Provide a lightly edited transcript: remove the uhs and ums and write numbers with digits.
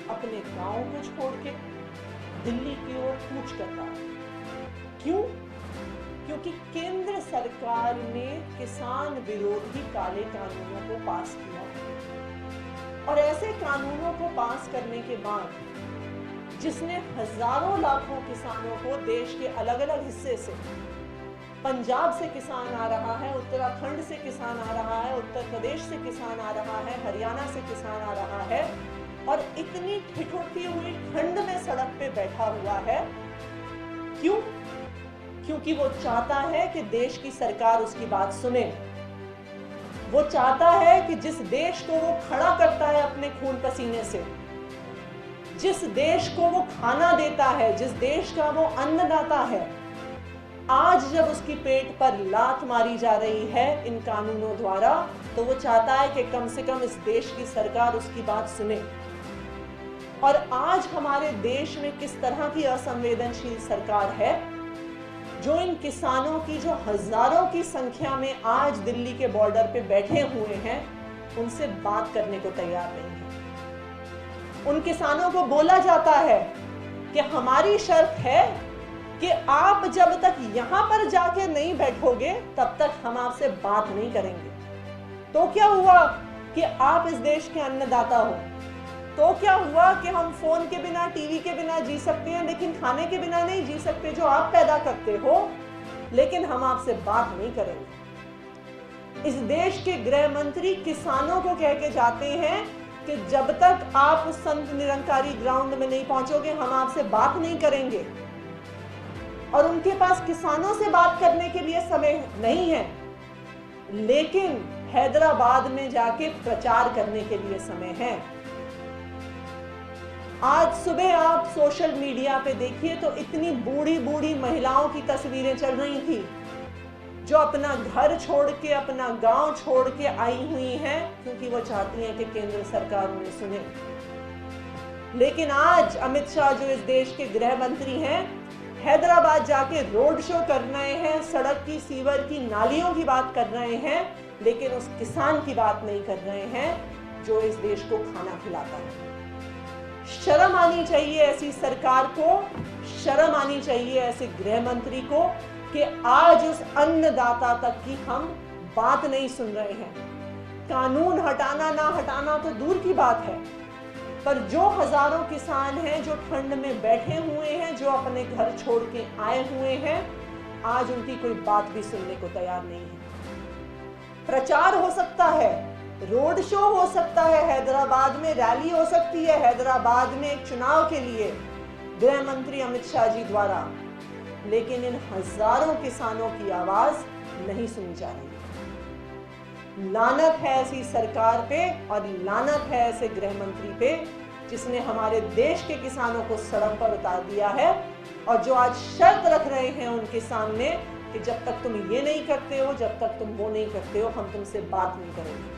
अपने गांव को छोड़ के दिल्ली की ओर कूच कर रहा है। क्यों? क्योंकि केंद्र सरकार ने किसान विरोधी काले कानूनों को पास किया और ऐसे कानूनों को पास करने के बाद जिसने हजारों लाखों किसानों को देश के अलग अलग हिस्से से, पंजाब से किसान आ रहा है, उत्तराखंड से किसान आ रहा है, उत्तर प्रदेश से किसान आ रहा है, हरियाणा से किसान आ रहा है और इतनी ठिठुरती हुई ठंड में सड़क पे बैठा हुआ है। क्यों? क्योंकि वो चाहता है कि देश की सरकार उसकी बात सुने। वो चाहता है कि जिस देश को वो खड़ा करता है अपने खून पसीने से, जिस देश को वो खाना देता है, जिस देश का वो अन्नदाता है, आज जब उसकी पेट पर लात मारी जा रही है इन कानूनों द्वारा, तो वो चाहता है कि कम से कम इस देश की सरकार उसकी बात सुने। और आज हमारे देश में किस तरह की असंवेदनशील सरकार है जो इन किसानों की, जो हजारों की संख्या में आज दिल्ली के बॉर्डर पे बैठे हुए हैं, उनसे बात करने को तैयार नहीं है। उन किसानों को बोला जाता है कि हमारी शर्त है कि आप जब तक यहां पर जाके नहीं बैठोगे तब तक हम आपसे बात नहीं करेंगे। तो क्या हुआ कि आप इस देश के अन्नदाता हो? तो क्या हुआ कि हम फोन के बिना, टीवी के बिना जी सकते हैं, लेकिन खाने के बिना नहीं जी सकते जो आप पैदा करते हो? लेकिन हम आपसे बात नहीं करेंगे। इस देश के गृह मंत्री किसानों को कह के जाते हैं कि जब तक आप उस संत निरंकारी ग्राउंड में नहीं पहुंचोगे हम आपसे बात नहीं करेंगे। और उनके पास किसानों से बात करने के लिए समय नहीं है, लेकिन हैदराबाद में जाके प्रचार करने के लिए समय है। आज सुबह आप सोशल मीडिया पे देखिए तो इतनी बूढ़ी बूढ़ी महिलाओं की तस्वीरें चल रही थी जो अपना घर छोड़ के, अपना गांव छोड़ के आई हुई हैं क्योंकि वो चाहती हैं कि केंद्र सरकार उन्हें सुने। लेकिन आज अमित शाह जो इस देश के गृह मंत्री हैं, हैदराबाद जाके रोड शो कर रहे हैं, सड़क की, सीवर की, नालियों की बात कर रहे हैं, लेकिन उस किसान की बात नहीं कर रहे हैं जो इस देश को खाना खिलाता है। शर्म आनी चाहिए ऐसी सरकार को, शर्म आनी चाहिए ऐसे गृह मंत्री को कि आज उस अन्नदाता तक की हम बात नहीं सुन रहे हैं। कानून हटाना ना हटाना तो दूर की बात है, पर जो हजारों किसान हैं जो ठंड में बैठे हुए हैं, जो अपने घर छोड़ के आए हुए हैं, आज उनकी कोई बात भी सुनने को तैयार नहीं है। प्रचार हो सकता है, रोड शो हो सकता है, हैदराबाद में रैली हो सकती है, हैदराबाद में एक चुनाव के लिए गृह मंत्री अमित शाह जी द्वारा, लेकिन इन हजारों किसानों की आवाज नहीं सुनी जा रही। लानत है ऐसी सरकार पे और लानत है ऐसे गृह मंत्री पे जिसने हमारे देश के किसानों को सड़क पर उतार दिया है और जो आज शर्त रख रहे हैं उनके सामने कि जब तक तुम ये नहीं करते हो, जब तक तुम वो नहीं करते हो, हम तुमसे बात नहीं करेंगे।